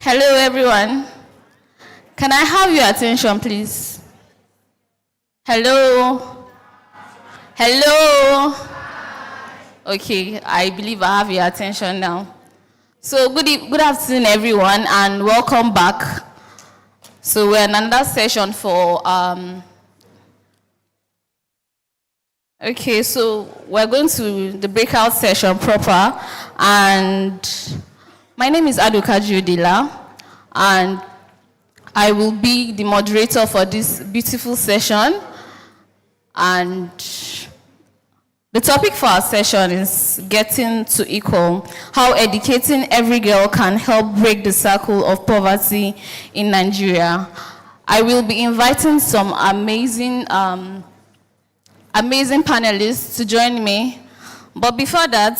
Hello, everyone. Can I have your attention, please? Hello? Hello? Okay, I believe I have your attention now. So, good afternoon, everyone, and welcome back. So, we're in another session for okay, so we're going to the breakout session proper, and my name is Aduka Judila, and I will be the moderator for this beautiful session. And the topic for our session is getting to equal, how educating every girl can help break the cycle of poverty in Nigeria. I will be inviting some amazing panelists to join me. But before that,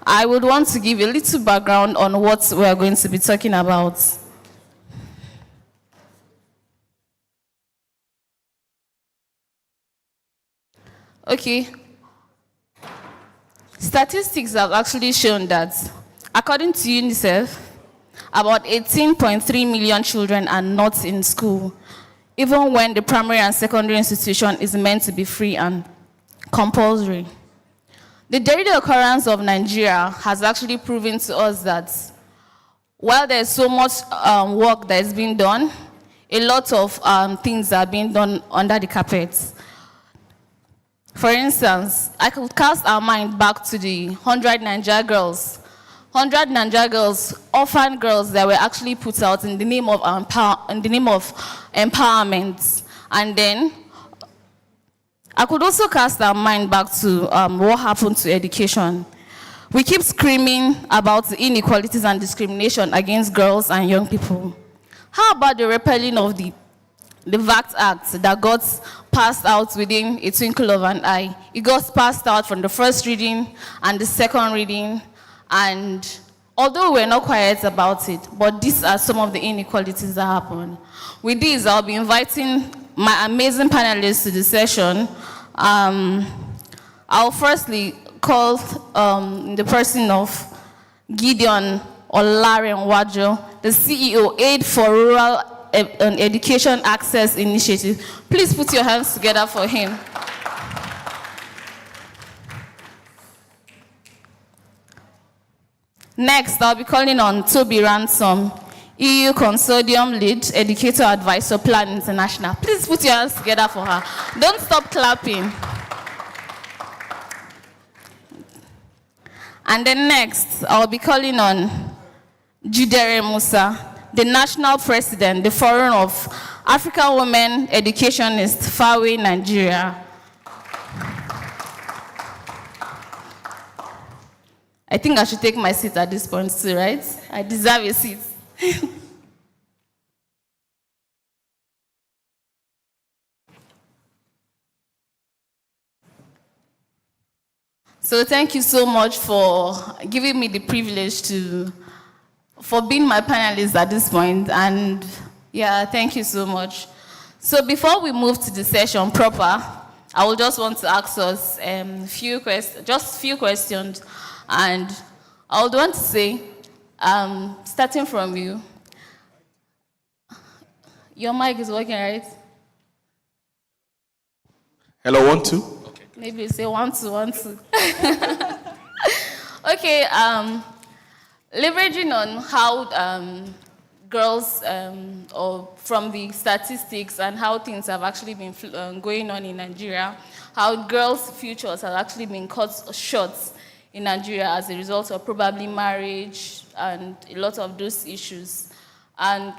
I would want to give a little background on what we are going to be talking about. Okay. Statistics have actually shown that, according to UNICEF, about 18.3 million children are not in school, even when the primary and secondary institution is meant to be free and compulsory. The daily occurrence of Nigeria has actually proven to us that while there's so much work that is being done, a lot of things are being done under the carpet. For instance, I could cast our mind back to the 100 Nigeria girls. 100 Nigeria girls, orphan girls that were actually put out in the name of empowerment. And then I could also cast our mind back to what happened to education. We keep screaming about the inequalities and discrimination against girls and young people. How about the repealing of the VACT Act that got passed out within a twinkle of an eye? It got passed out from the first reading and the second reading, and although we're not quiet about it, but these are some of the inequalities that happen. With this, I'll be inviting my amazing panelists to the session. I'll firstly call the person of Gideon Olarenwajo, the CEO, Aid for Rural Education Access Initiative. Please put your hands together for him. Next, I'll be calling on Toby Ransom, EU Consortium Lead, Educator Advisor, Plan International. Please put your hands together for her. Don't stop clapping. And then next, I'll be calling on Jidere Musa, the National President, the Forum of African Women Educationists, Fawe, Nigeria. I think I should take my seat at this point too, right? I deserve a seat. So thank you so much for giving me the privilege for being my panelist at this point. And yeah, thank you so much. So before we move to the session proper, I will just want to ask us few questions. And I would want to say, starting from you, your mic is working, right? Hello, 1, 2. Okay. Maybe say 1, 2, 1, 2. Okay, leveraging on how girls, or from the statistics and how things have actually been going on in Nigeria, how girls' futures have actually been cut short in Nigeria as a result of probably marriage and a lot of those issues. And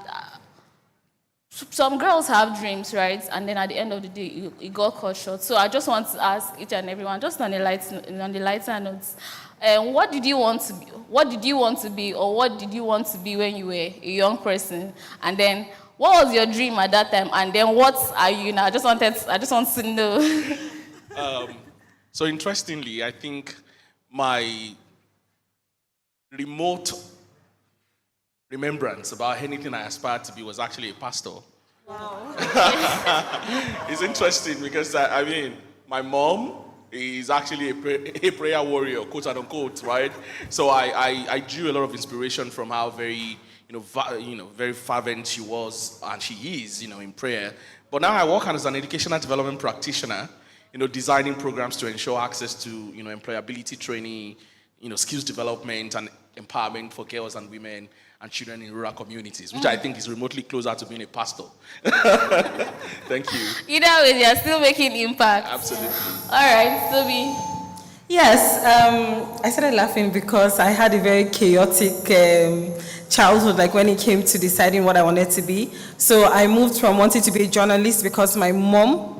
some girls have dreams, right? And then at the end of the day, it got cut short. So I just want to ask each and everyone, just on the lighter notes, what did you want to be? What did you want to be, or what did you want to be when you were a young person? And then, what was your dream at that time? And then, what are you now? I just want to know. So interestingly, I think my remote remembrance about anything I aspired to be was actually a pastor. Wow. It's interesting because, I mean, my mom is actually a prayer warrior, quote unquote, right? So I drew a lot of inspiration from how very very fervent she was, and she is, in prayer. But now I work as an educational development practitioner, designing programs to ensure access to, employability training, skills development and empowerment for girls and women and children in rural communities, which I think is remotely closer to being a pastor. Thank you. Either way, you're still making impact. Absolutely. All right, Toby. Yes, I started laughing because I had a very chaotic childhood, like when it came to deciding what I wanted to be. So I moved from wanting to be a journalist because my mom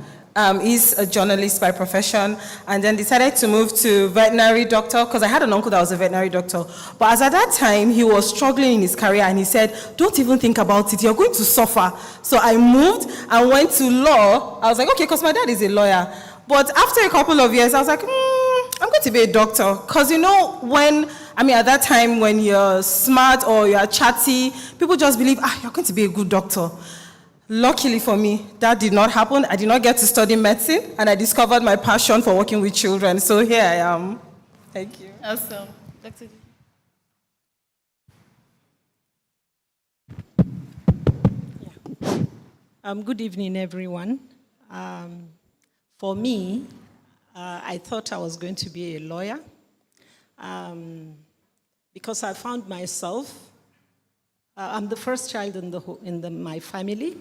is a journalist by profession, and then decided to move to veterinary doctor because I had an uncle that was a veterinary doctor. But as at that time, he was struggling in his career, and he said, don't even think about it, you're going to suffer. So I moved and went to law. I was like, okay, because my dad is a lawyer. But after a couple of years, I was like, I'm going to be a doctor. Because at that time, when you're smart or you're chatty, people just believe, you're going to be a good doctor. Luckily for me, that did not happen. I did not get to study medicine, and I discovered my passion for working with children. So here I am. Thank you. Awesome. Dr. Good evening, everyone. For me, I thought I was going to be a lawyer because I found myself, I'm the first child in my family,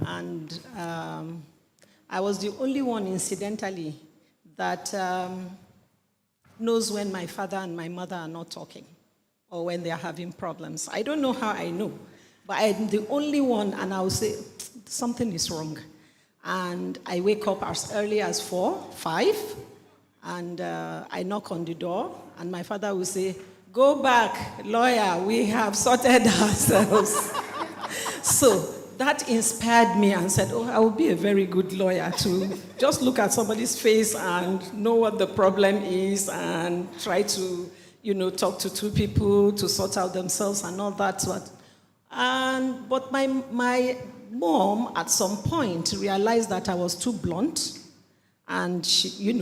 and I was the only one, incidentally, that knows when my father and my mother are not talking or when they are having problems. I don't know how I know, but I'm the only one, and I will say, something is wrong. And I wake up as early as 4, 5, and I knock on the door, and my father will say, go back, lawyer, we have sorted ourselves. So that inspired me and said, I will be a very good lawyer to just look at somebody's face and know what the problem is and try to, talk to two people to sort out themselves and all that. But my mom, at some point, realized that I was too blunt, and she,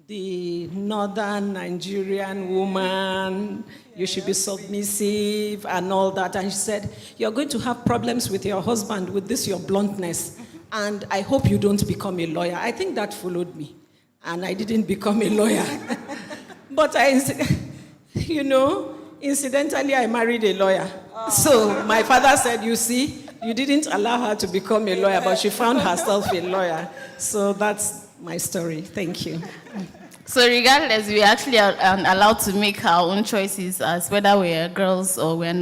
the northern Nigerian woman, you should be submissive and all that. And she said, you're going to have problems with your husband with this, your bluntness. And I hope you don't become a lawyer. I think that followed me. And I didn't become a lawyer. But incidentally, I married a lawyer. So my father said, you see, you didn't allow her to become a lawyer, but she found herself a lawyer. So that's my story. Thank you. So regardless, we actually are allowed to make our own choices as whether we're girls or we're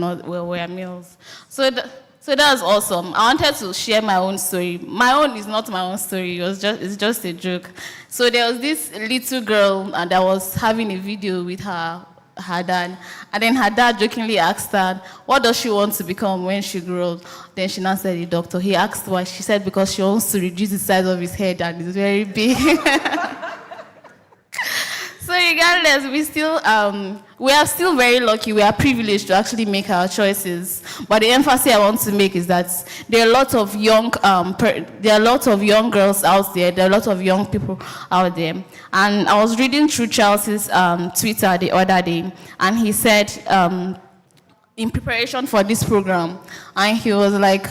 males. So that's awesome. I wanted to share my own story. My own is not my own story. It's just a joke. So there was this little girl that was having a video with her dad, and then her dad jokingly asked her, what does she want to become when she grows? Then she now said, a doctor. He asked why. She said because she wants to reduce the size of his head, and it's very big. So regardless, we are still very lucky. We are privileged to actually make our choices. But the emphasis I want to make is that there are a lot of young girls out there. There are a lot of young people out there. And I was reading through Charles's Twitter the other day, and he said, in preparation for this program, and he was like,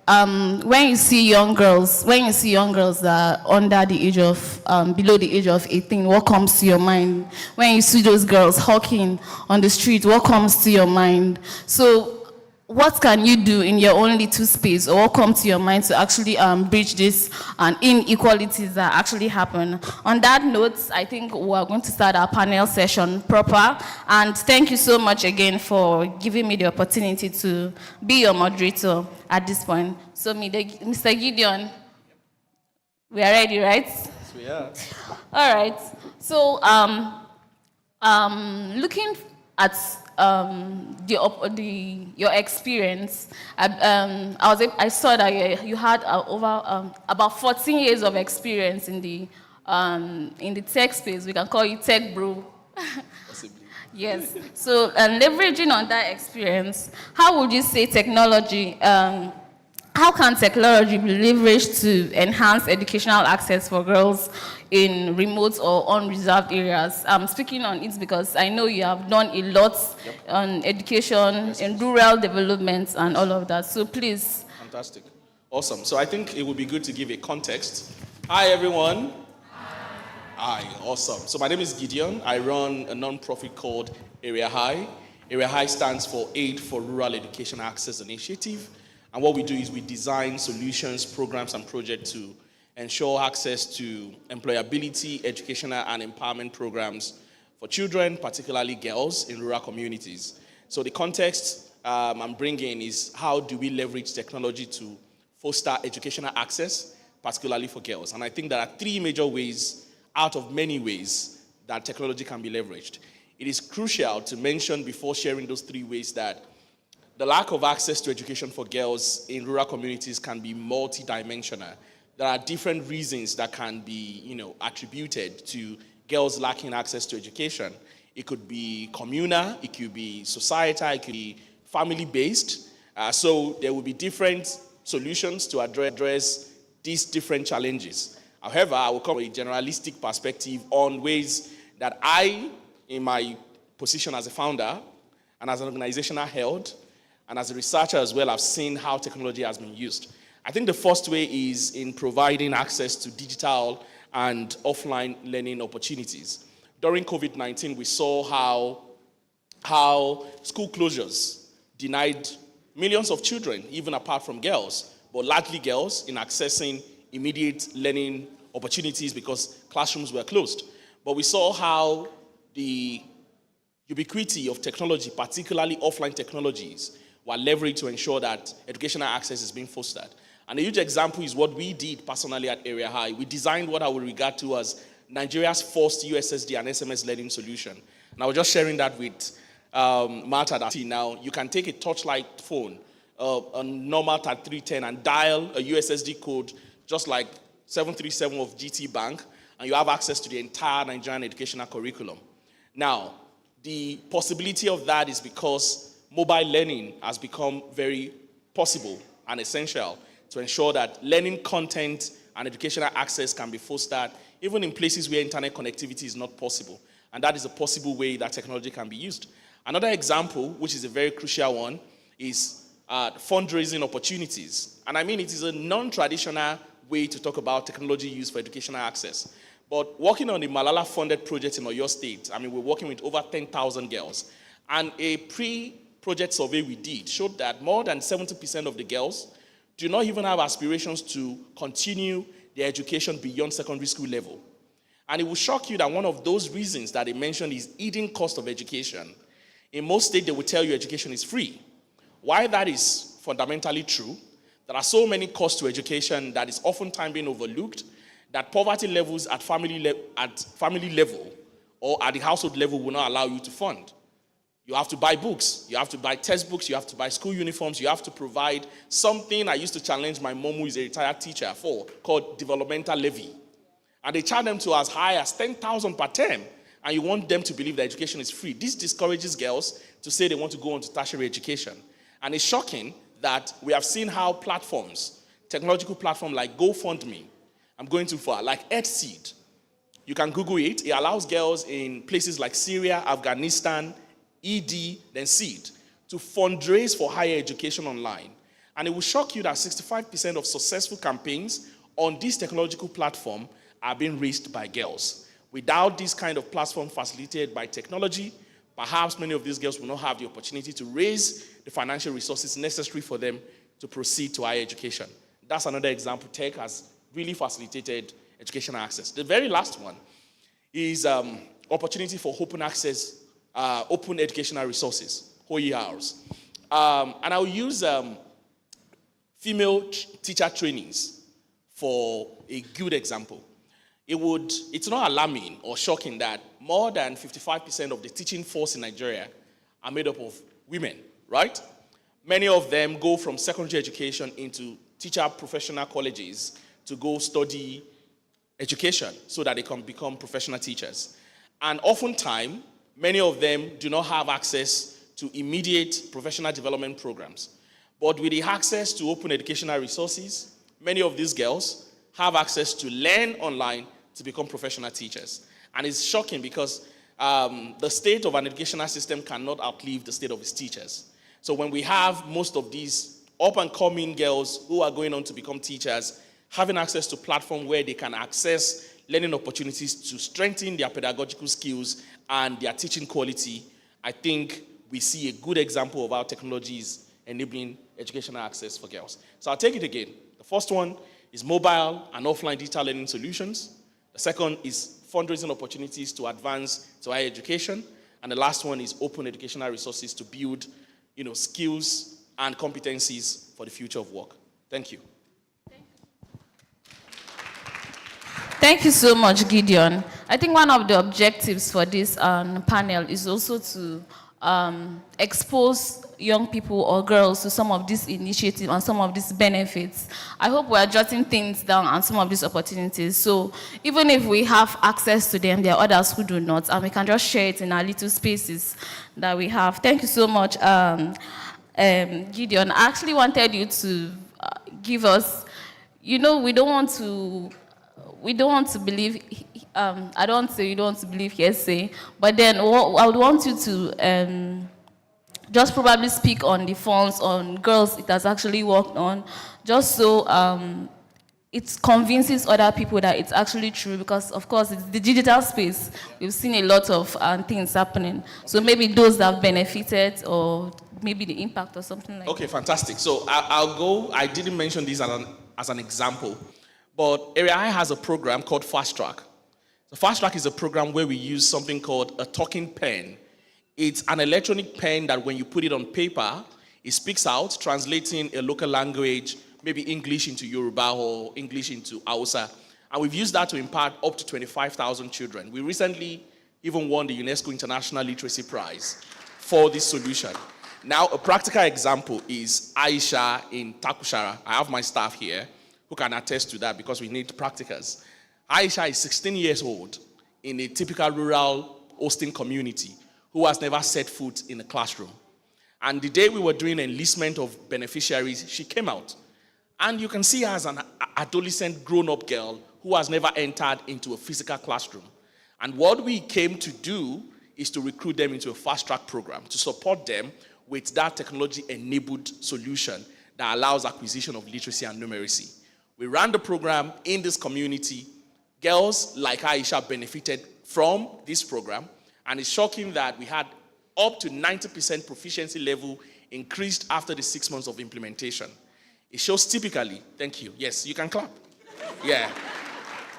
when you see young girls that are under the age of, below the age of 18, what comes to your mind? When you see those girls hawking on the street, what comes to your mind? So what can you do in your own little space, or what comes to your mind to actually bridge this inequalities that actually happen? On that note, I think we are going to start our panel session proper. And thank you so much again for giving me the opportunity to be your moderator at this point. So, Mr. Gideon, we are ready, right? Yes, we are. All right. So, looking at your experience, I saw that you had over about 14 years of experience in the tech space. We can call you tech bro. Possibly. Yes. So leveraging on that experience, how would you say how can technology be leveraged to enhance educational access for girls in remote or unreserved areas. I'm speaking on it because I know you have done a lot on education, in rural development, and all of that. So please. Fantastic. Awesome. So I think it would be good to give a context. Hi, everyone. Hi. Awesome. So my name is Gideon. I run a non-profit called Area High. Area High stands for Aid for Rural Education Access Initiative. And what we do is we design solutions, programs, and projects to ensure access to employability, educational, and empowerment programs for children, particularly girls, in rural communities. So the context I'm bringing is how do we leverage technology to foster educational access, particularly for girls. And I think there are three major ways out of many ways that technology can be leveraged. It is crucial to mention before sharing those three ways that the lack of access to education for girls in rural communities can be multidimensional. There are different reasons that can be, attributed to girls lacking access to education. It could be communal, it could be societal, it could be family-based. So there will be different solutions to address these different challenges. However, I will come with a generalistic perspective on ways that I, in my position as a founder and as an organizational head and as a researcher as well, I've seen how technology has been used. I think the first way is in providing access to digital and offline learning opportunities. During COVID-19, we saw how school closures denied millions of children, even apart from girls, but largely girls, in accessing immediate learning opportunities because classrooms were closed. But we saw how the ubiquity of technology, particularly offline technologies, were leveraged to ensure that educational access is being fostered. And a huge example is what we did personally at Area High. We designed what I would regard to as Nigeria's first USSD and SMS learning solution. And I was just sharing that with Martha. Now, you can take a touchlight phone, a normal 3310, and dial a USSD code just like 737 of GT Bank, and you have access to the entire Nigerian educational curriculum. Now, the possibility of that is because mobile learning has become very possible and essential to ensure that learning content and educational access can be fostered even in places where internet connectivity is not possible. And that is a possible way that technology can be used. Another example, which is a very crucial one, is fundraising opportunities. And I mean, it is a non-traditional way to talk about technology use for educational access. But working on the Malala-funded project in Oyo State, I mean, we're working with over 10,000 girls. And a pre-project survey we did showed that more than 70% of the girls do not even have aspirations to continue their education beyond secondary school level. And it will shock you that one of those reasons that they mentioned is hidden cost of education. In most states, they will tell you education is free. Why that is fundamentally true, there are so many costs to education that is oftentimes being overlooked, that poverty levels at family level or at the household level will not allow you to fund. You have to buy books, you have to buy textbooks, you have to buy school uniforms, you have to provide something I used to challenge my mom, who is a retired teacher, for, called developmental levy. And they charge them to as high as 10,000 per term, and you want them to believe that education is free. This discourages girls to say they want to go on to tertiary education. And it's shocking that we have seen how platforms, technological platforms like GoFundMe, I'm going too far, like EdSeed, you can Google it. It allows girls in places like Syria, Afghanistan, ED, then SEED, to fundraise for higher education online. And it will shock you that 65% of successful campaigns on this technological platform are being raised by girls. Without this kind of platform facilitated by technology, perhaps many of these girls will not have the opportunity to raise the financial resources necessary for them to proceed to higher education. That's another example. Tech has really facilitated educational access. The very last one is opportunity for open access, open educational resources, OERs. And I'll use female teacher trainings for a good example. It's not alarming or shocking that more than 55% of the teaching force in Nigeria are made up of women, right? Many of them go from secondary education into teacher professional colleges to go study education so that they can become professional teachers. And oftentimes, many of them do not have access to immediate professional development programs. But with the access to open educational resources, many of these girls have access to learn online to become professional teachers. And it's shocking because the state of an educational system cannot outlive the state of its teachers. So when we have most of these up-and-coming girls who are going on to become teachers, having access to platforms where they can access learning opportunities to strengthen their pedagogical skills and their teaching quality, I think we see a good example of how technology is enabling educational access for girls. So I'll take it again. The first one is mobile and offline digital learning solutions. The second is fundraising opportunities to advance to higher education. And the last one is open educational resources to build, skills and competencies for the future of work. Thank you. Thank you so much, Gideon. I think one of the objectives for this panel is also to expose young people or girls to some of these initiatives and some of these benefits. I hope we're jotting things down on some of these opportunities. So even if we have access to them, there are others who do not, and we can just share it in our little spaces that we have. Thank you so much, Gideon. I actually wanted you to give us, we don't want to believe, I don't want to say you don't want to believe hearsay, but then I would want you to just probably speak on the funds on girls it has actually worked on, just so it convinces other people that it's actually true, because of course it's the digital space. We've seen a lot of things happening. So maybe those that have benefited, or maybe the impact or something like that. Okay, fantastic. So I'll go, I didn't mention this as an example, but Area I has a program called Fast Track. So Fast Track is a program where we use something called a talking pen. It's an electronic pen that when you put it on paper, it speaks out, translating a local language, maybe English into Yoruba or English into Hausa. And we've used that to impart up to 25,000 children. We recently even won the UNESCO International Literacy Prize for this solution. Now, a practical example is Aisha in Takushara. I have my staff here who can attest to that because we need practicals. Aisha is 16 years old in a typical rural hosting community who has never set foot in a classroom. And the day we were doing enlistment of beneficiaries, she came out. And you can see her as an adolescent grown-up girl who has never entered into a physical classroom. And what we came to do is to recruit them into a fast-track program to support them with that technology-enabled solution that allows acquisition of literacy and numeracy. We ran the program in this community. Girls like Aisha benefited from this program, and it's shocking that we had up to 90% proficiency level increased after the 6 months of implementation. It shows typically, thank you, yes, you can clap. Yeah.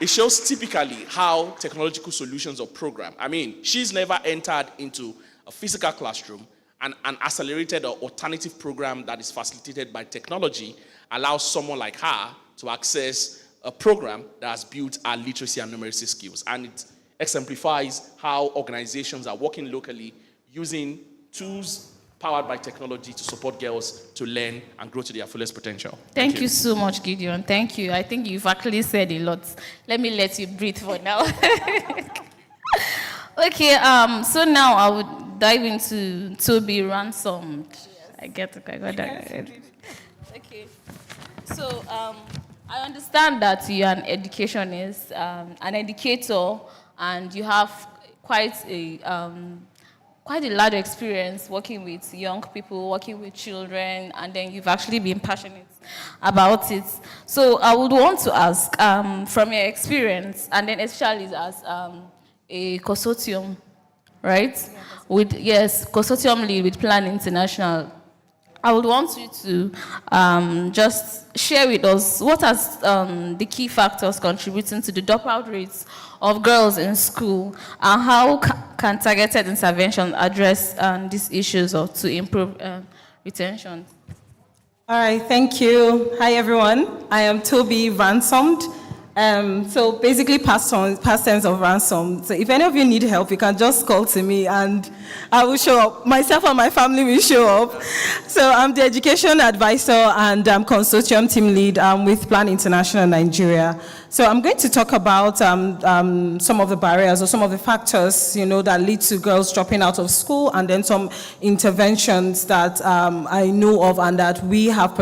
It shows typically how technological solutions are programmed. I mean, she's never entered into a physical classroom, and an accelerated or alternative program that is facilitated by technology allows someone like her to access a program that has built our literacy and numeracy skills. And it exemplifies how organizations are working locally using tools powered by technology to support girls to learn and grow to their fullest potential. Thank you so much, Gideon. Thank you. I think you've actually said a lot. Let me let you breathe for now. Okay, so now I would dive into Toby Ransomed. Yes. I got that. Okay. So I understand that you're an educationist, an educator, and you have quite a large experience working with young people, working with children, and then you've actually been passionate about it. So I would want to ask, from your experience, and then especially as a consortium, right? Consortium lead with Plan International. I would want you to just share with us what are the key factors contributing to the dropout rates of girls in school, and how can targeted intervention address these issues or to improve retention? All right, thank you. Hi, everyone. I am Toby Ransomed. So basically past tense of ransom. So if any of you need help, you can just call to me and I will show up. Myself and my family will show up. So I'm the education advisor and I'm consortium team lead with Plan International Nigeria. So I'm going to talk about some of the barriers or some of the factors, that lead to girls dropping out of school, and then some interventions that I know of and that we have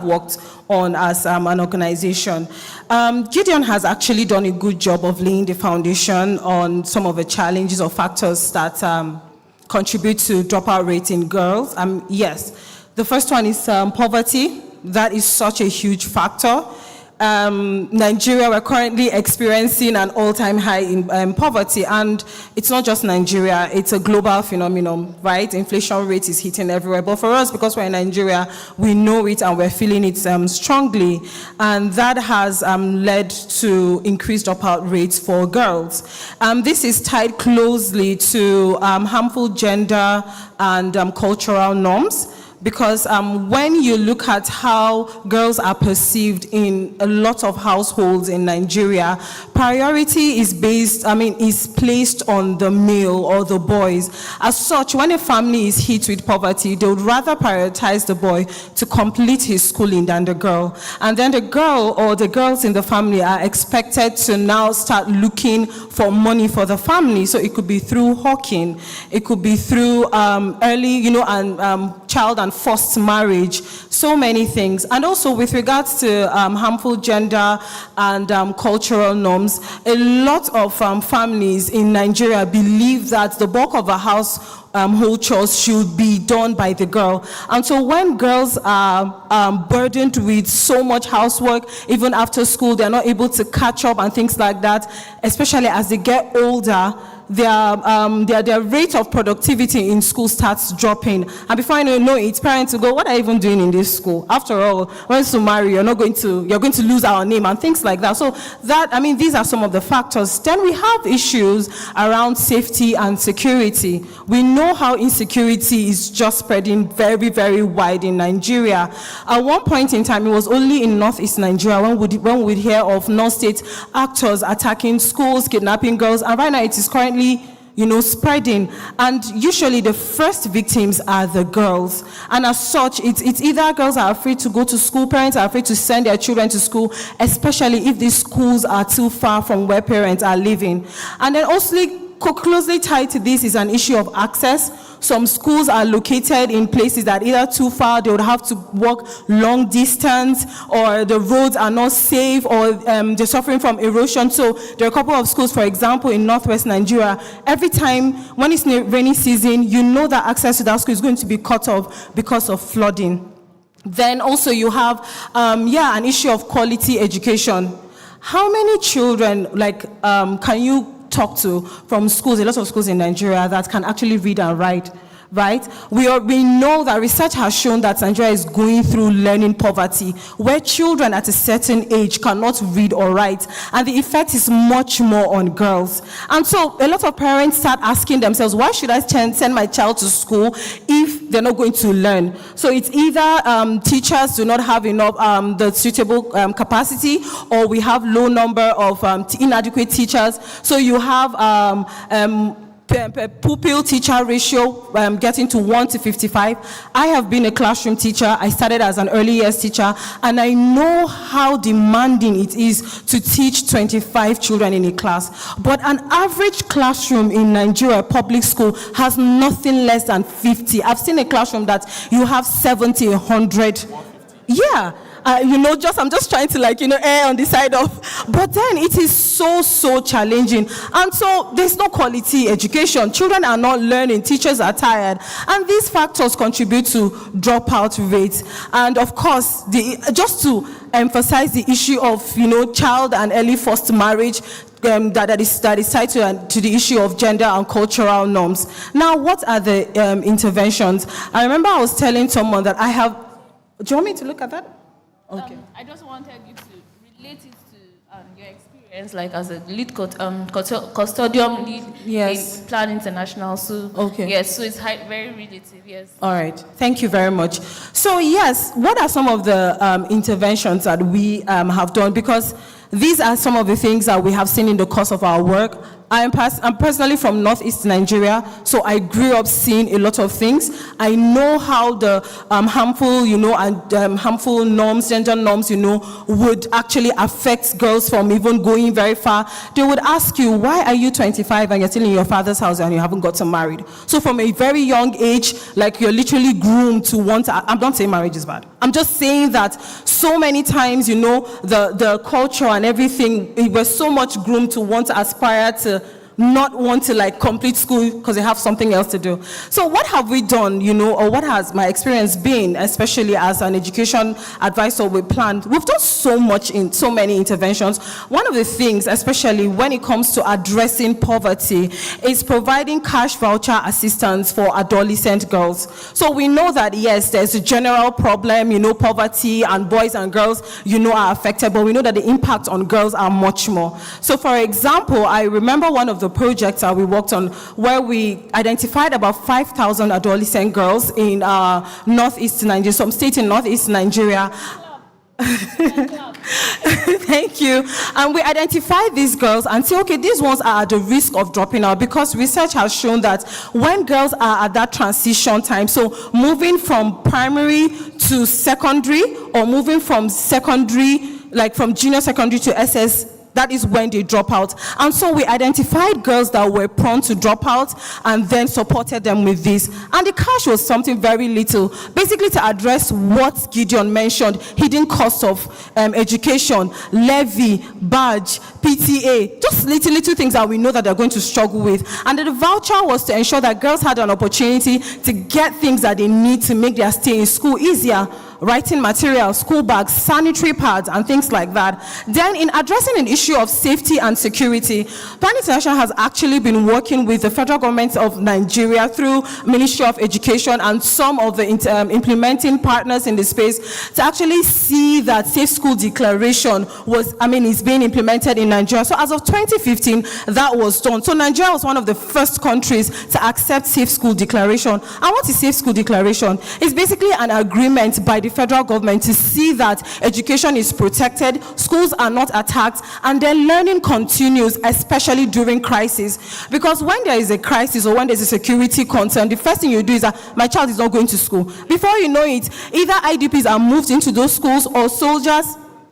worked on as an organization. Gideon has actually done a good job of laying the foundation on some of the challenges or factors that contribute to dropout rate in girls. Yes, the first one is poverty. That is such a huge factor. Nigeria, we're currently experiencing an all-time high in poverty, and it's not just Nigeria, it's a global phenomenon, right? Inflation rate is hitting everywhere, but for us, because we're in Nigeria, we know it and we're feeling it strongly, and that has led to increased dropout rates for girls. This is tied closely to harmful gender and cultural norms. Because when you look at how girls are perceived in a lot of households in Nigeria, priority is placed on the male or the boys. As such, when a family is hit with poverty, they would rather prioritize the boy to complete his schooling than the girl. And then the girl or the girls in the family are expected to now start looking for money for the family. So it could be through hawking, it could be through early, child and forced marriage, so many things. And also with regards to harmful gender and cultural norms, a lot of families in Nigeria believe that the bulk of a household chores should be done by the girl. And so when girls are burdened with so much housework, even after school, they're not able to catch up and things like that, especially as they get older, their rate of productivity in school starts dropping. And before you know it, parents will go, what are you even doing in this school? After all, once you marry, you're going to lose our name and things like that. So these are some of the factors. Then we have issues around safety and security. We know how insecurity is just spreading very, very wide in Nigeria. At one point in time, it was only in northeast Nigeria when we'd hear of non-state actors attacking schools, kidnapping girls, and right now it is currently spreading, and usually the first victims are the girls. And as such, it's either girls are afraid to go to school, parents are afraid to send their children to school, especially if these schools are too far from where parents are living. And then also closely tied to this is an issue of access. Some schools are located in places that are either too far, they would have to walk long distance, or the roads are not safe, or they're suffering from erosion. So there are a couple of schools, for example, in northwest Nigeria. Every time when it's rainy season, you know that access to that school is going to be cut off because of flooding. Then also you have an issue of quality education. How many children can you talk to from schools, a lot of schools in Nigeria, that can actually read and write, right? We know that research has shown that Nigeria is going through learning poverty, where children at a certain age cannot read or write, and the effect is much more on girls. And so a lot of parents start asking themselves, why should I send my child to school if they're not going to learn? So it's either teachers do not have enough the suitable capacity, or we have low number of inadequate teachers. So you have pupil teacher ratio getting to 1 to 55. I have been a classroom teacher. I started as an early years teacher, and I know how demanding it is to teach 25 children in a class. But an average classroom in Nigeria public school has nothing less than 50. I've seen a classroom that you have 70, 100. Yeah. I'm just trying to err on the side of, but then it is so challenging. And so there's no quality education. Children are not learning, teachers are tired. And these factors contribute to dropout rates. And of course, just to emphasize the issue of, child and early forced marriage, that is tied to the issue of gender and cultural norms. Now, what are the interventions? I remember I was telling someone that I have, do you want me to look at that? Okay. I just wanted you to relate it to your experience, as a lead custodian lead in Plan International. So, yes, so it's very relative, yes. All right. Thank you very much. So, yes, what are some of the interventions that we have done? Because These are some of the things that we have seen in the course of our work. I'm personally from Northeast Nigeria, so I grew up seeing a lot of things. I know how the harmful, and harmful norms, gender norms, would actually affect girls from even going very far. They would ask you, why are you 25 and you're still in your father's house and you haven't gotten married? So from a very young age, like you're literally groomed to want to, I'm not saying marriage is bad. I'm just saying that so many times, the culture and everything, it was so much groomed to want to aspire to not want to complete school because they have something else to do. So what have we done, or what has my experience been, especially as an education advisor with Planned? We've done so much in so many interventions. One of the things, especially when it comes to addressing poverty, is providing cash voucher assistance for adolescent girls. So we know that, yes, there's a general problem, poverty, and boys and girls, are affected, but we know that the impact on girls are much more. So for example, I remember one of the projects that we worked on where we identified about 5,000 adolescent girls in Northeast Nigeria, some state in Northeast Nigeria. Thank you. And we identified these girls and say, okay, these ones are at the risk of dropping out, because research has shown that when girls are at that transition time, so moving from primary to secondary, or moving from secondary, from junior secondary to SS, that is when they drop out. And so we identified girls that were prone to drop out and then supported them with this. And the cash was something very little, basically to address what Gideon mentioned: hidden cost of education, levy, badge, PTA, just little things that we know that they're going to struggle with. And the voucher was to ensure that girls had an opportunity to get things that they need to make their stay in school easier: writing materials, school bags, sanitary pads, and things like that. Then in addressing an issue of safety and security, Planned International has actually been working with the federal government of Nigeria through Ministry of Education and some of the implementing partners in the space to actually see that Safe School Declaration is being implemented in Nigeria. So as of 2015, that was done. So Nigeria was one of the first countries to accept Safe School Declaration. And what is Safe School Declaration? It's basically an agreement by the federal government to see that education is protected, schools are not attacked, and then learning continues, especially during crisis. Because when there is a crisis or when there's a security concern, the first thing you do is that my child is not going to school. Before you know it, either IDPs are moved into those schools or soldiers,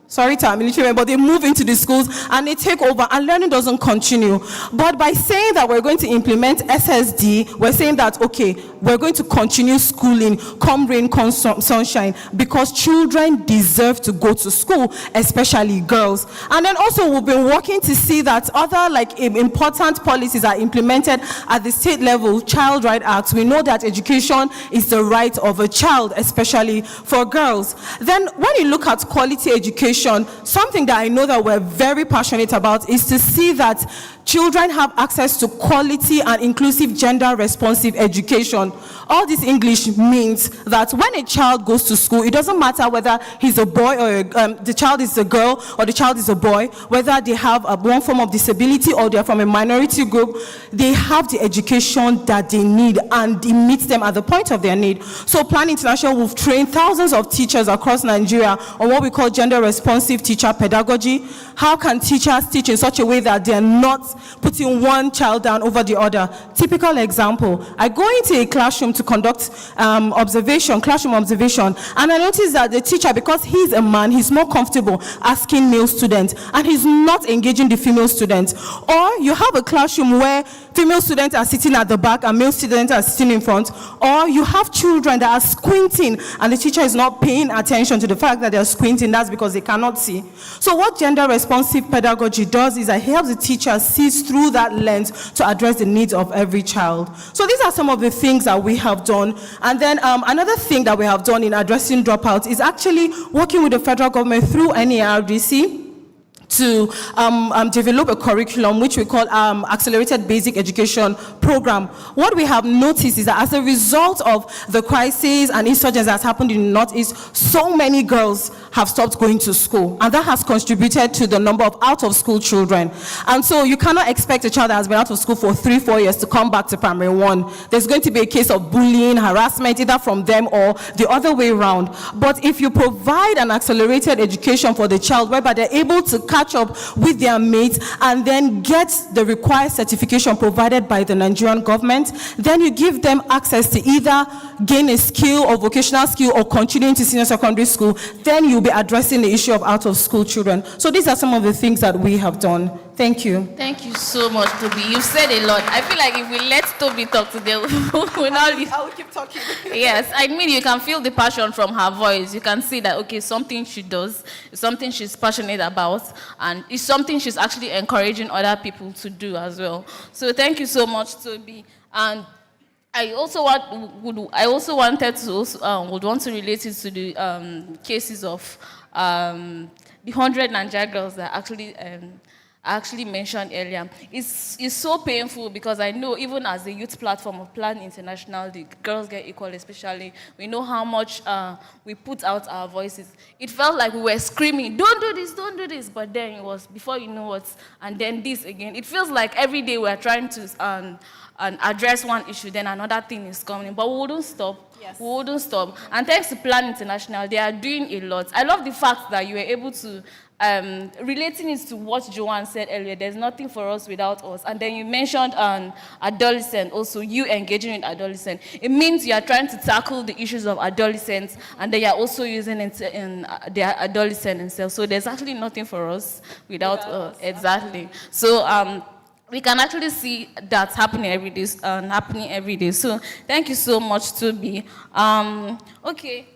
sorry to our military men, but they move into the schools and they take over and learning doesn't continue. But by saying that we're going to implement SSD, we're saying that, okay, we're going to continue schooling, come rain, come sunshine, because children deserve to go to school, especially girls. And then also we've been working to see that other important policies are implemented at the state level. Child Right Act, we know that education is the right of a child, especially for girls. Then when you look at quality education, something that I know that we're very passionate about is to see that children have access to quality and inclusive gender-responsive education. All this English means that when a child goes to school, it doesn't matter whether he's a boy or the child is a girl or the child is a boy, whether they have one form of disability or they're from a minority group, they have the education that they need and it meets them at the point of their need. So Planned International, we've trained thousands of teachers across Nigeria on what we call gender-responsive teacher pedagogy. How can teachers teach in such a way that they're not putting one child down over the other? Typical example, I go into a classroom to conduct classroom observation, and I notice that the teacher, because he's a man, he's more comfortable asking male students, and he's not engaging the female students. Or you have a classroom where female students are sitting at the back and male students are sitting in front, or you have children that are squinting and the teacher is not paying attention to the fact that they're squinting. That's because they cannot see. So what gender-responsive pedagogy does is that it helps the teacher see through that lens to address the needs of every child. So these are some of the things that we have done. And then another thing that we have done in addressing dropouts is actually working with the federal government through NERDC to develop a curriculum which we call Accelerated Basic Education Program. What we have noticed is that as a result of the crisis and insurgence that's happened in the Northeast, so many girls have stopped going to school. And that has contributed to the number of out-of-school children. And so you cannot expect a child that has been out of school for 3-4 years to come back to primary one. There's going to be a case of bullying, harassment, either from them or the other way around. But if you provide an accelerated education for the child, whereby they're able to catch up with their mates and then get the required certification provided by the Nigerian government, then you give them access to either gain a skill or vocational skill or continuing to senior secondary school, then you'll be addressing the issue of out-of-school children. So these are some of the things that we have done. Thank you. Thank you so much, Toby. You've said a lot. I feel like if we let Toby talk today, we'll not leave. I will keep talking. Yes, I mean, you can feel the passion from her voice. You can see that, okay, something she does, is something she's passionate about, and it's something she's actually encouraging other people to do as well. So thank you so much, Toby. And I also wanted to would want to relate it to the cases of the 100 Nigeria girls that actually mentioned earlier. It's so painful because I know even as a youth platform of Plan International, the Girls Get Equal especially, we know how much we put out our voices. It felt like we were screaming, don't do this, but then it was before you know what, and then this again. It feels like every day we're trying to address one issue, then another thing is coming, but we wouldn't stop. Yes. We wouldn't stop. And thanks to Plan International, they are doing a lot. I love the fact that you were able to relating it to what Joanne said earlier, there's nothing for us without us. And then you mentioned adolescent, also you engaging with adolescent. It means you are trying to tackle the issues of adolescents, and they are also using it in their adolescent themselves. So there's actually nothing for us without us. Exactly. So we can actually see that happening every day. So thank you so much, Toby. Okay,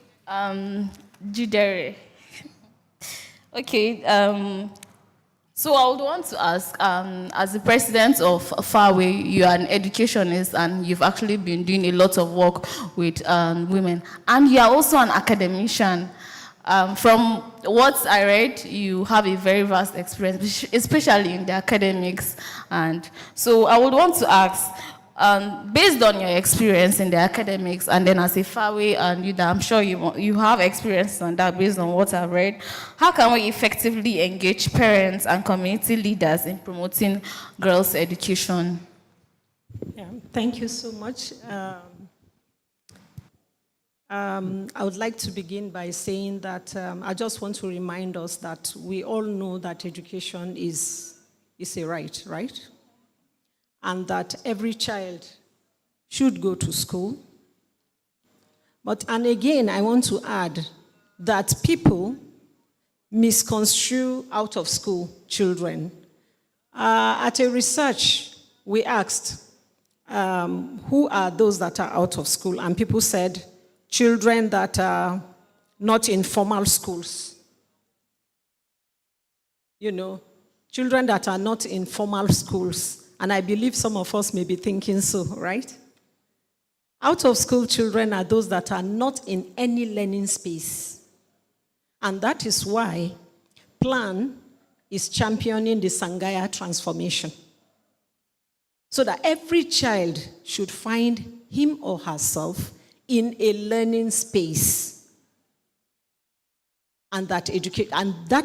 Jidere. Okay, so I would want to ask, as the president of Faraway, you are an educationist and you've actually been doing a lot of work with women, and you are also an academician. From what I read, you have a very vast experience, especially in the academics. And so I would want to ask, based on your experience in the academics and then as a Faraway, and I'm sure you have experience on that based on what I've read, how can we effectively engage parents and community leaders in promoting girls' education? Yeah, thank you so much. I would like to begin by saying that I just want to remind us that we all know that education is a right, right? And that every child should go to school. And again, I want to add that people misconstrue out of school children. At a research, we asked, who are those that are out of school? And people said, children that are not in formal schools. You know, children that are not in formal schools. And I believe some of us may be thinking so, right? Out of school children are those that are not in any learning space. And that is why Plan is championing the Sangaya transformation. So that every child should find him or herself in a learning space. And that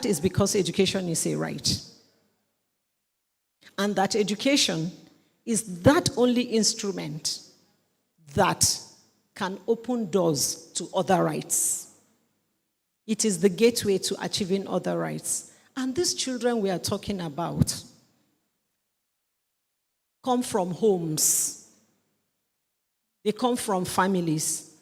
is because education is a right. And that education is that only instrument that can open doors to other rights. It is the gateway to achieving other rights. And these children we are talking about come from homes. They come from families.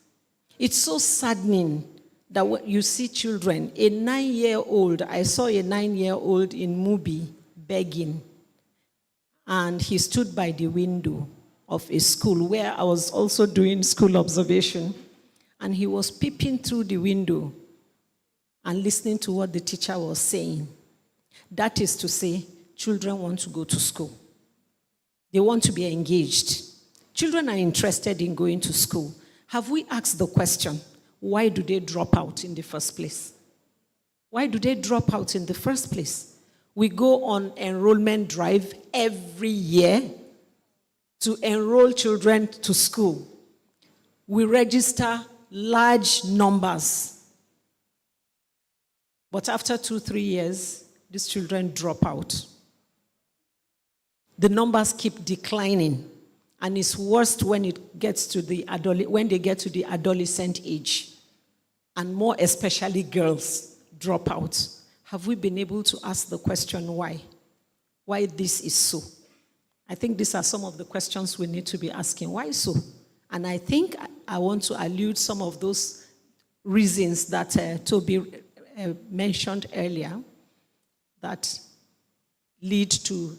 It's so saddening that when you see children, a 9-year-old, I saw a 9-year-old in Mubi begging, and he stood by the window of a school where I was also doing school observation, and he was peeping through the window and listening to what the teacher was saying. That is to say, children want to go to school. They want to be engaged. Children are interested in going to school. Have we asked the question, why do they drop out in the first place? Why do they drop out in the first place? We go on enrollment drive every year to enroll children to school. We register large numbers. But after 2-3 years, these children drop out. The numbers keep declining, and it's worst when it gets to when they get to the adolescent age, and more especially girls drop out. Have we been able to ask the question why? Why this is so? I think these are some of the questions we need to be asking. Why so? And I think I want to allude some of those reasons that Toby mentioned earlier that lead to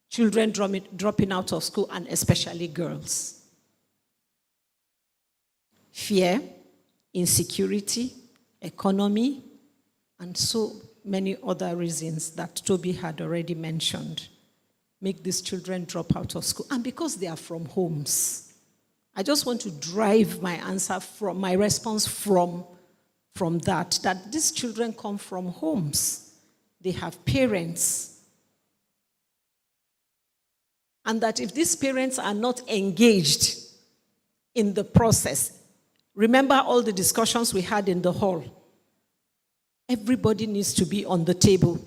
children dropping out of school, and especially girls. Fear, insecurity, economy, and so many other reasons that Toby had already mentioned make these children drop out of school. And because they are from homes. I just want to drive my answer from my response from that these children come from homes. They have parents. And that if these parents are not engaged in the process, remember all the discussions we had in the hall. Everybody needs to be on the table.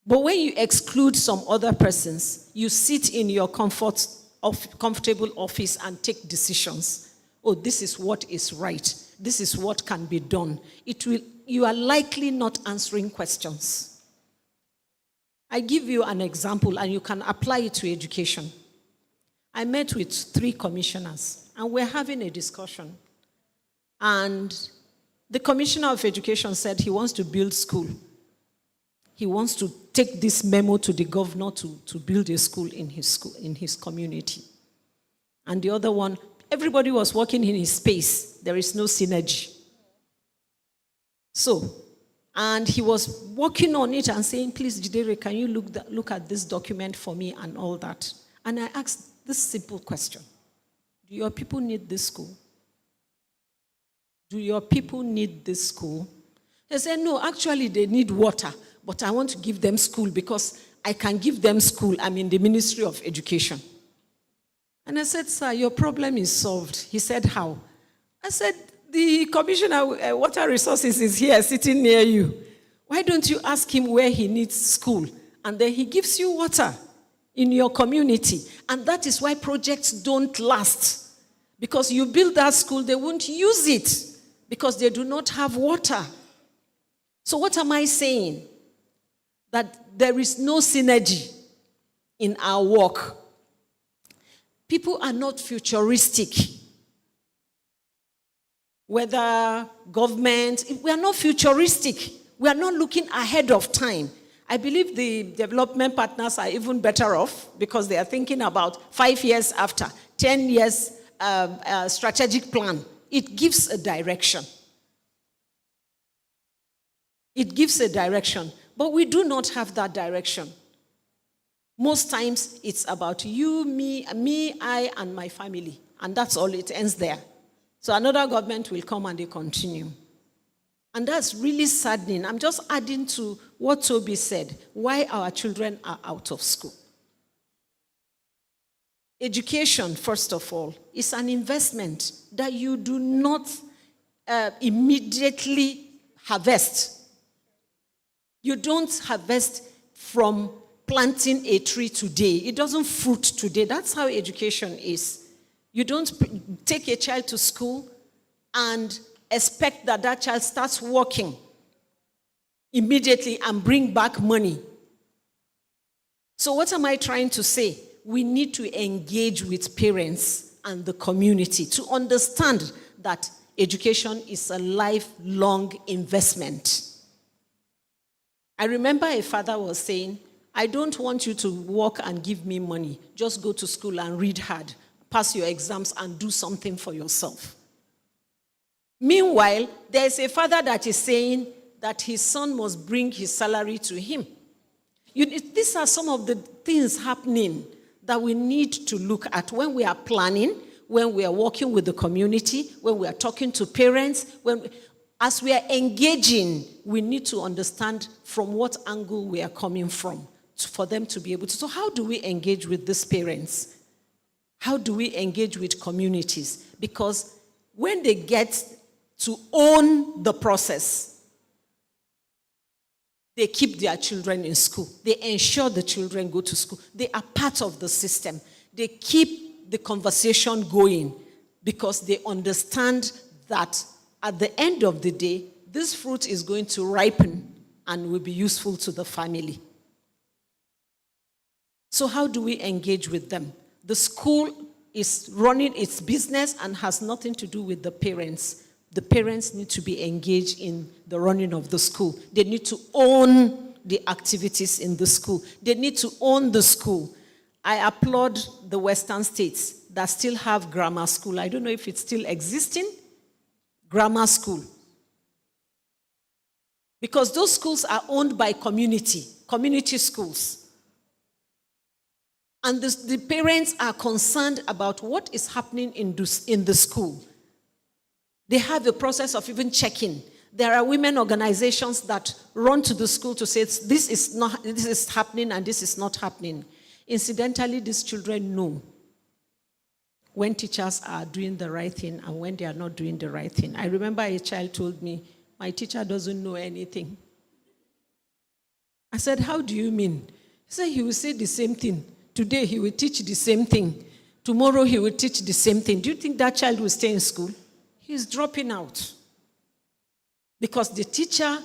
But when you exclude some other persons, you sit in your comfortable office and take decisions. Oh, this is what is right. This is what can be done. You are likely not answering questions. I give you an example, and you can apply it to education. I met with 3 commissioners, and we're having a discussion. And the commissioner of education said he wants to build school. He wants to take this memo to the governor to build a school in his community. And the other one, everybody was working in his space. There is no synergy. So, and he was working on it and saying, please, Jidere, can you look at this document for me and all that? And I asked this simple question. Do your people need this school? Do your people need this school? They said, no, actually they need water, but I want to give them school because I can give them school. I'm in the Ministry of Education. And I said, sir, your problem is solved. He said, how? I said, the Commissioner Water Resources is here sitting near you. Why don't you ask him where he needs school? And then he gives you water in your community. And that is why projects don't last. Because you build that school, they won't use it because they do not have water. So what am I saying? That there is no synergy in our work. People are not futuristic. Whether government, we are not futuristic. We are not looking ahead of time. I believe the development partners are even better off because they are thinking about 5 years after, 10 years strategic plan. It gives a direction. It gives a direction. But we do not have that direction. Most times it's about you, me, I, and my family. And that's all, it ends there. So another government will come and they continue. And that's really saddening. I'm just adding to what Toby said, why our children are out of school. Education, first of all, is an investment that you do not immediately harvest. You don't harvest from planting a tree today. It doesn't fruit today. That's how education is. You don't take a child to school and expect that child starts working immediately and bring back money. So what am I trying to say? We need to engage with parents and the community to understand that education is a lifelong investment. I remember a father was saying, I don't want you to work and give me money. Just go to school and read hard, pass your exams and do something for yourself. Meanwhile, there's a father that is saying that his son must bring his salary to him. These are some of the things happening that we need to look at when we are planning, when we are working with the community, when we are talking to parents, as we are engaging, we need to understand from what angle we are coming from for them to be able to. So how do we engage with these parents? How do we engage with communities? Because when they get to own the process, They keep their children in school. They ensure the children go to school. They are part of the system. They keep the conversation going because they understand that at the end of the day, this fruit is going to ripen and will be useful to the family. So how do we engage with them? The school is running its business and has nothing to do with the parents. The parents need to be engaged in the running of the school. They need to own the activities in the school. They need to own the school. I applaud the Western states that still have grammar school. I don't know if it's still existing. Grammar school. Because those schools are owned by community schools. And the parents are concerned about what is happening in the school. They have a process of even checking. There are women organizations that run to the school to say, this is happening and this is not happening. Incidentally, these children know when teachers are doing the right thing and when they are not doing the right thing. I remember a child told me, my teacher doesn't know anything. I said, how do you mean? He said, he will say the same thing. Today he will teach the same thing. Tomorrow he will teach the same thing. Do you think that child will stay in school? He's dropping out. Because the teacher,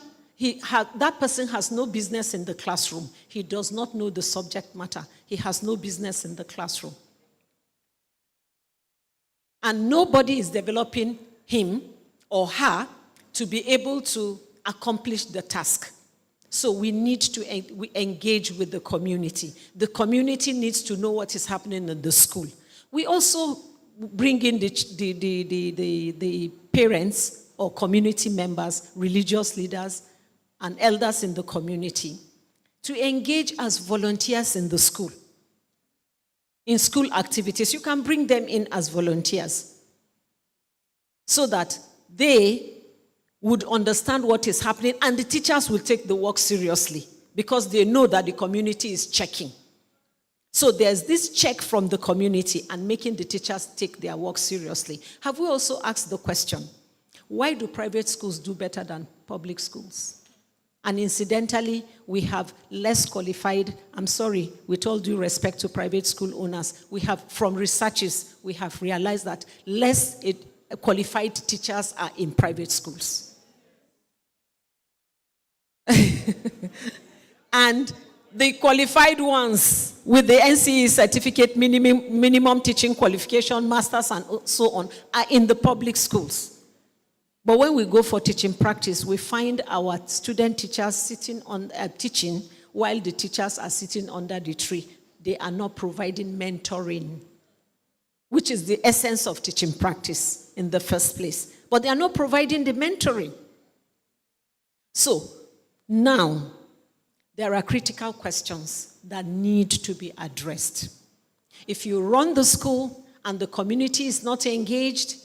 that person has no business in the classroom. He does not know the subject matter. He has no business in the classroom. And nobody is developing him or her to be able to accomplish the task. So we need to engage with the community. The community needs to know what is happening in the school. We also bring in the parents or community members, religious leaders, and elders in the community to engage as volunteers in the school. In school activities, you can bring them in as volunteers so that they would understand what is happening and the teachers will take the work seriously because they know that the community is checking. So there's this check from the community and making the teachers take their work seriously. Have we also asked the question, why do private schools do better than public schools? And incidentally, we have less qualified, I'm sorry, with all due respect to private school owners, we have, from researches, we have realized that less qualified teachers are in private schools. And the qualified ones with the NCE certificate, minimum teaching qualification, masters and so on, are in the public schools. But when we go for teaching practice, we find our student teachers sitting on teaching while the teachers are sitting under the tree. They are not providing mentoring, which is the essence of teaching practice in the first place. But they are not providing the mentoring. So now, there are critical questions that need to be addressed. If you run the school and the community is not engaged,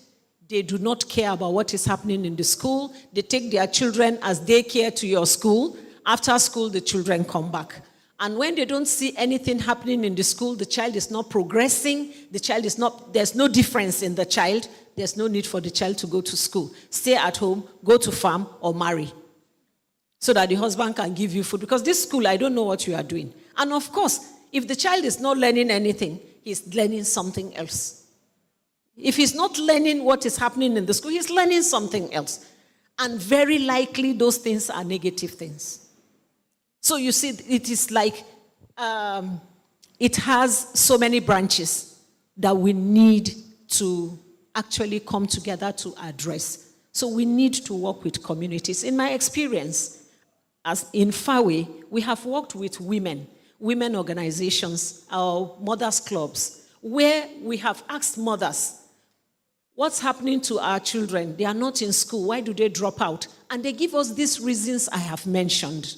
they do not care about what is happening in the school. They take their children as daycare to your school. After school, the children come back. And when they don't see anything happening in the school, the child is not progressing, there's no difference in the child, there's no need for the child to go to school. Stay at home, go to farm, or marry. So that the husband can give you food. Because this school, I don't know what you are doing. And of course, if the child is not learning anything, he's learning something else. If he's not learning what is happening in the school, he's learning something else. And very likely those things are negative things. So you see, it is like it has so many branches that we need to actually come together to address. So we need to work with communities. In my experience, as in FAWE, we have worked with women organizations, our mothers' clubs, where we have asked mothers, what's happening to our children? They are not in school. Why do they drop out? And they give us these reasons I have mentioned.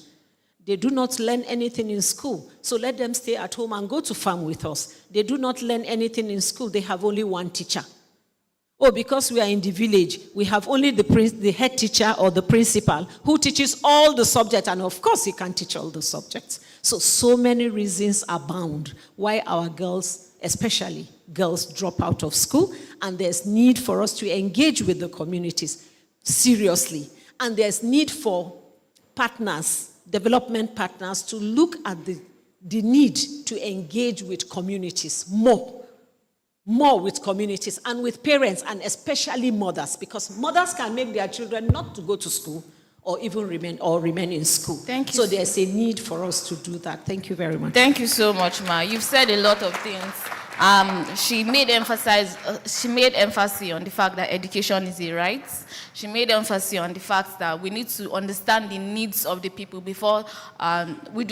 They do not learn anything in school, so let them stay at home and go to farm with us. They do not learn anything in school. They have only one teacher. Oh, because we are in the village, we have only the head teacher or the principal who teaches all the subjects, and of course he can teach all the subjects. So many reasons abound why our girls, especially girls, drop out of school, and there's need for us to engage with the communities seriously. And there's need for partners development partners to look at the need to engage with communities more with communities and with parents, and especially mothers, because mothers can make their children not to go to school or even remain in school. Thank you. So there's a need for us to do that. Thank you very much. Thank you so much, Ma. You've said a lot of things. She made emphasis on the fact that education is a right. She made emphasis on the fact that we need to understand the needs of the people before we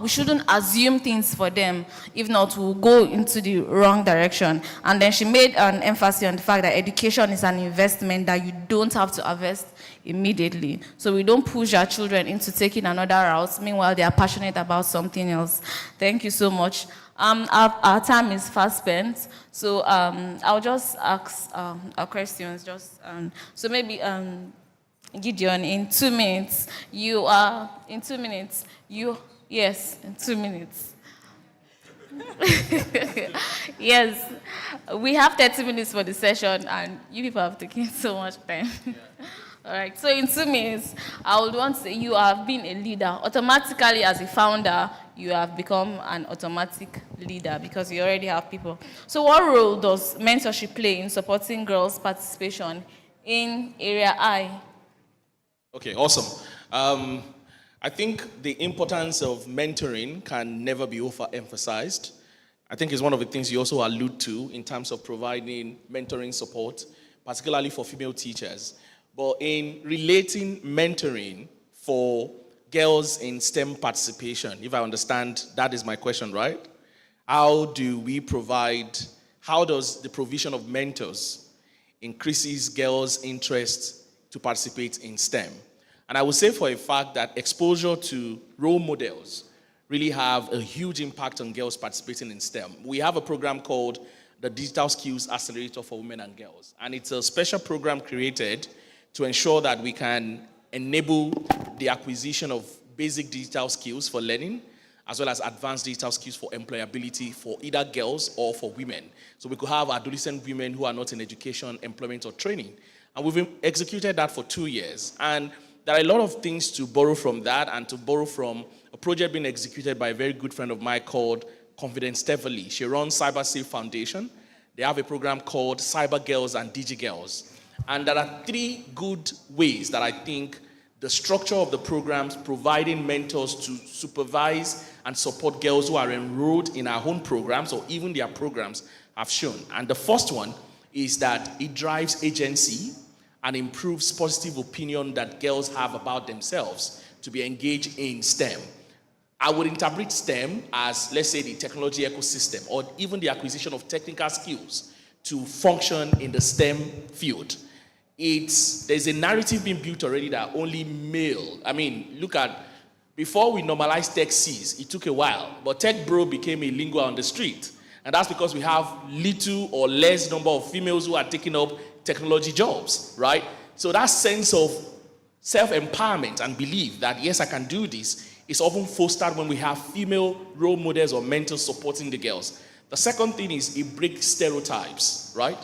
shouldn't assume things for them. If not, we'll go into the wrong direction. And then she made an emphasis on the fact that education is an investment that you don't have to invest immediately. So we don't push our children into taking another route, meanwhile they are passionate about something else. Thank you so much. Our time is fast spent, so I'll just ask our questions. So maybe Gideon, in 2 minutes, in 2 minutes, yes, in 2 minutes. Yes, we have 30 minutes for the session, and you people have taken so much time. All right, so in 2 minutes, I would want to say you have been a leader. Automatically, as a founder, you have become an automatic leader because you already have people. So what role does mentorship play in supporting girls' participation in Area I? Okay, awesome. I think the importance of mentoring can never be overemphasized. I think it's one of the things you also allude to in terms of providing mentoring support, particularly for female teachers. But in relating mentoring for girls in STEM participation, if I understand, that is my question, right? How does the provision of mentors increases girls' interest to participate in STEM? And I would say for a fact that exposure to role models really have a huge impact on girls participating in STEM. We have a program called the Digital Skills Accelerator for Women and Girls, and it's a special program created to ensure that we can enable the acquisition of basic digital skills for learning, as well as advanced digital skills for employability for either girls or for women. So we could have adolescent women who are not in education, employment, or training. And we've executed that for 2 years. And there are a lot of things to borrow from that, and to borrow from a project being executed by a very good friend of mine called Confidence Steverly. She runs Cyber Safe Foundation. They have a program called Cyber Girls and Digi Girls. And there are 3 good ways that I think the structure of the programs, providing mentors to supervise and support girls who are enrolled in our own programs or even their programs, have shown. And the first one is that it drives agency and improves positive opinion that girls have about themselves to be engaged in STEM. I would interpret STEM as, let's say, the technology ecosystem, or even the acquisition of technical skills to function in the STEM field. There's a narrative being built already that only male, look at, before we normalized tech Cs, it took a while, but tech bro became a lingua on the street. And that's because we have little or less number of females who are taking up technology jobs, right? So that sense of self-empowerment and belief that, yes, I can do this, is often fostered when we have female role models or mentors supporting the girls. The second thing is it breaks stereotypes, right?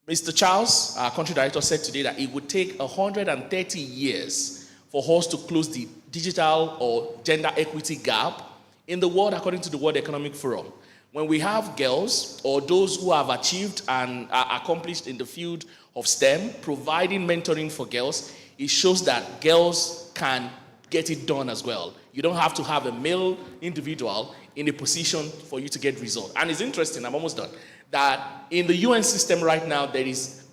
Mr. Charles, our country director, said today that it would take 130 years for us to close the digital or gender equity gap in the world, according to the World Economic Forum. When we have girls or those who have achieved and are accomplished in the field of STEM, providing mentoring for girls, it shows that girls can get it done as well. You don't have to have a male individual in a position for you to get results. And it's interesting, I'm almost done, that in the UN system right now, there is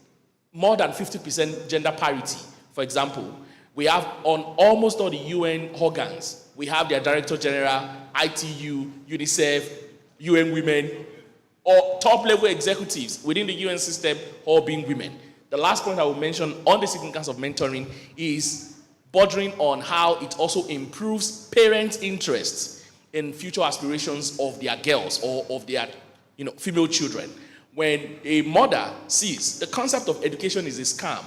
more than 50% gender parity. For example, we have on almost all the UN organs, we have their Director General, ITU, UNICEF, UN Women, or top-level executives within the UN system all being women. The last point I will mention on the significance of mentoring is bordering on how it also improves parents' interests in future aspirations of their girls or of their female children. When a mother sees the concept of education is a scam,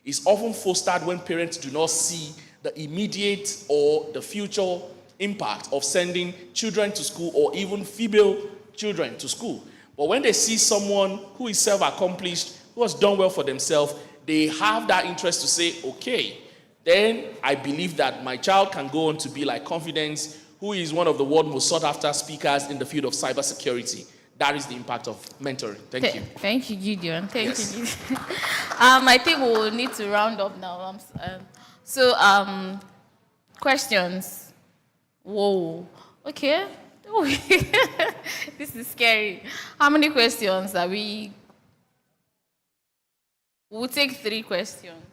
is often fostered when parents do not see the immediate or the future impact of sending children to school or even female children to school. But when they see someone who is self-accomplished, who has done well for themselves, they have that interest to say, okay, then I believe that my child can go on to be like Confidence, who is one of the world's most sought after speakers in the field of cybersecurity. That is the impact of mentoring. Thank you. Thank you, Gideon. Thank Yes. you, Gideon. I think we will need to round up now. Questions. Whoa. Okay. This is scary. How many questions are we? We'll take 3 questions.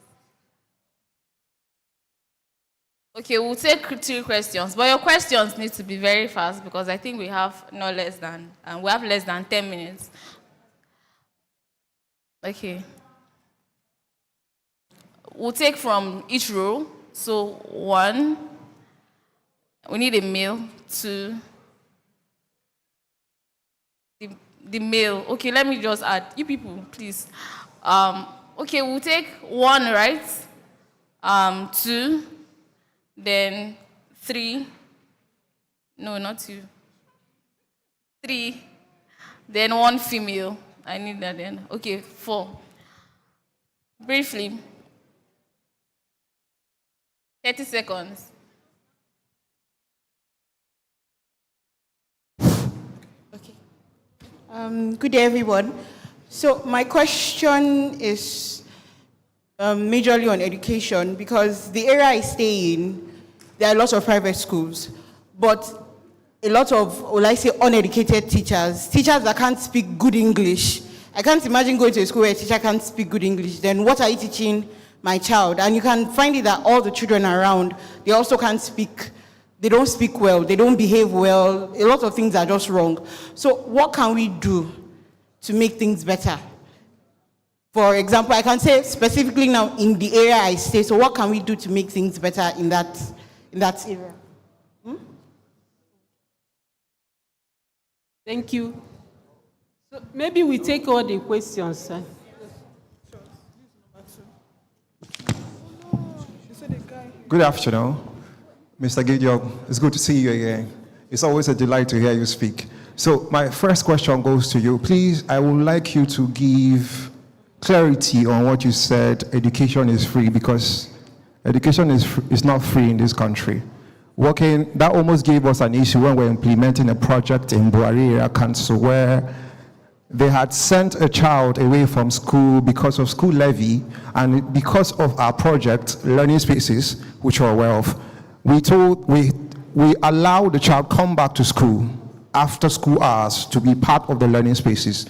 Okay, we'll take 3 questions, but your questions need to be very fast because I think we have less than 10 minutes. Okay. We'll take from each row. So 1, we need a male. 2, the male. Okay, let me just add. You people, please. Okay, we'll take 1, right? 2. Then 3, no, not 2, 3, then 1 female. I need that then. Okay, 4. Briefly, 30 seconds. Okay. Good day, everyone. So my question is majorly on education, because the area I stay in, there are lots of private schools, but a lot of, will I say, uneducated teachers that can't speak good English. I can't imagine going to a school where a teacher can't speak good English. Then what are you teaching my child? And you can find it that all the children around, they also can't speak. They don't speak well. They don't behave well. A lot of things are just wrong. So what can we do to make things better? For example, I can say specifically now in the area I stay, so what can we do to make things better in that area? Thank you. So maybe we take all the questions, sir. Good afternoon, Mr. Gideon. It's good to see you again. It's always a delight to hear you speak. So my first question goes to you. Please, I would like you to give clarity on what you said, education is free, because education is not free in this country. That almost gave us an issue when we were implementing a project in Buhari Area Council where they had sent a child away from school because of school levy, and because of our project, Learning Spaces, which we're aware of, we allowed the child come back to school after school hours to be part of the Learning Spaces.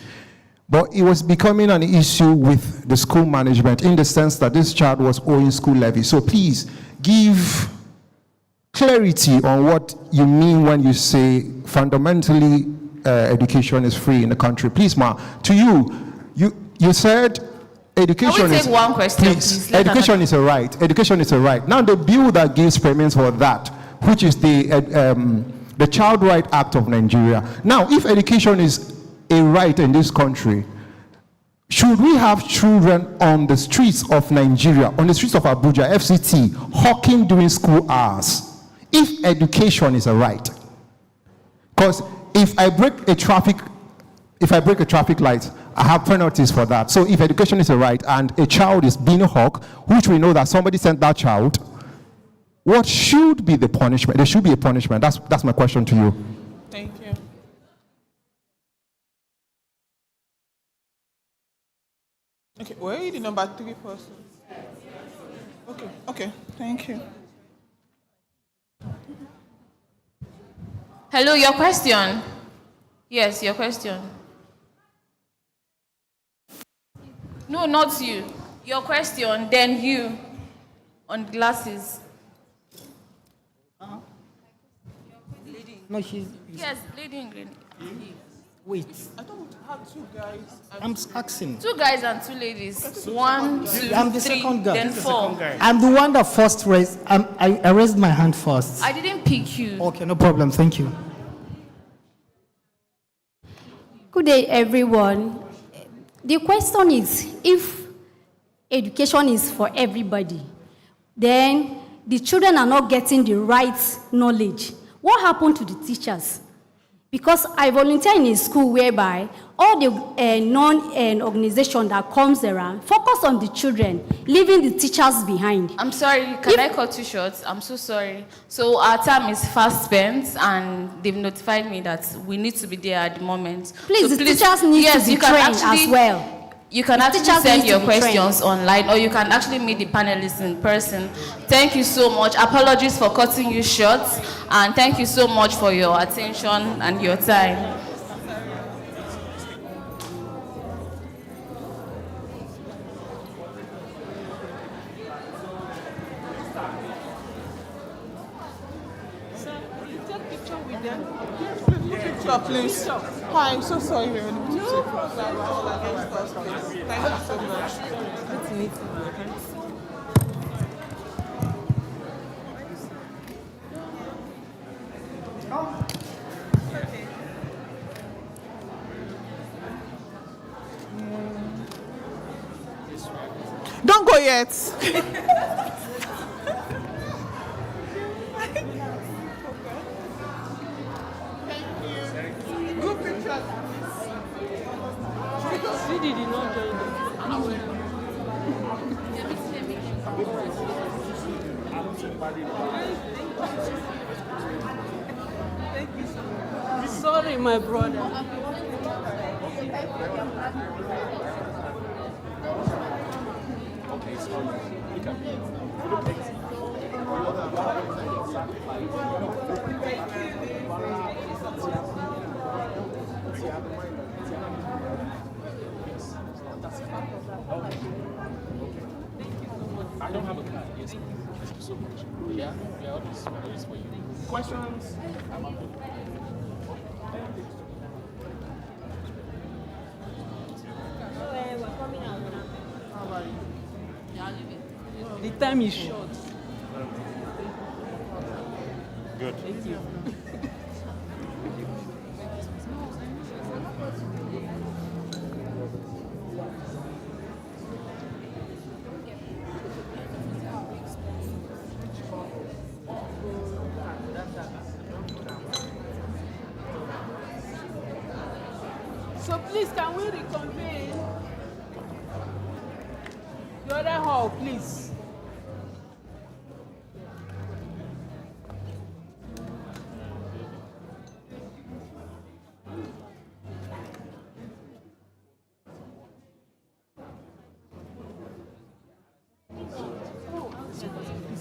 But it was becoming an issue with the school management in the sense that this child was owing school levy. So please give clarity on what you mean when you say fundamentally education is free in the country. Please, Ma, to you said education Can we take is... one question, please? Education is a right. Education is a right. Now the bill that gives payments for that, which is the Child Right Act of Nigeria. Now, if education is a right in this country, should we have children on the streets of Nigeria, on the streets of Abuja, FCT, hawking during school hours, if education is a right? Because if I break a traffic light, I have penalties for that. So if education is a right and a child is being hawked, which we know that somebody sent that child, what should be the punishment? There should be a punishment. That's my question to you. Thank you. Okay, where are the number 3 person? Okay, thank you. Hello, your question. Yes, your question. No, not you. Your question, then you. On glasses. No, she's. Yes, lady in green. Wait. I thought we had 2 guys. I'm asking. 2 guys and 2 ladies. 1, 2, I'm the 3, second guy. then 4. I'm the one that first raised. I raised my hand first. I didn't pick you. Okay, no problem. Thank you. Good day, everyone. The question is, if education is for everybody, then the children are not getting the right knowledge. What happened to the teachers? Because I volunteer in a school whereby all the non-organization that comes around focus on the children, leaving the teachers behind. I'm sorry, can I cut you short? I'm so sorry. So our time is fast spent, and they've notified me that we need to be there at the moment. Please, So the teachers need yes, to be you can trained actually, as well. You can The actually teachers send need your to be trained. questions online, or you can actually meet the panelists in person. Thank you so much. Apologies for cutting you short, and thank you so much for your attention and your time. Picture, please. Hi, I'm so sorry. No problem. Thank you so much. Don't go yet. Good picture. Sidi did not join them. Thank you so much. Sorry, my brother. I don't have a card. Yes, thank you so much. Yeah, all this for you. Questions? The time is short. Good. Thank you. So please, can we reconvene? The other hall, please.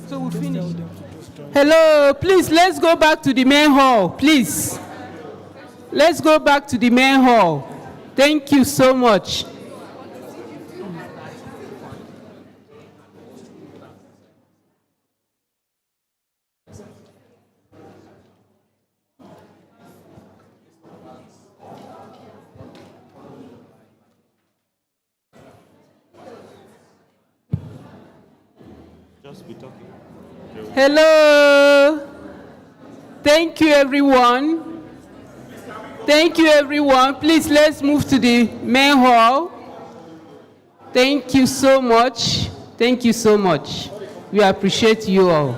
So we finish. Hello, please, let's go back to the main hall, please. Let's go back to the main hall. Thank you so much. Just be talking. Hello. Thank you, everyone. Thank you, everyone. Please, let's move to the main hall. Thank you so much. Thank you so much. We appreciate you all.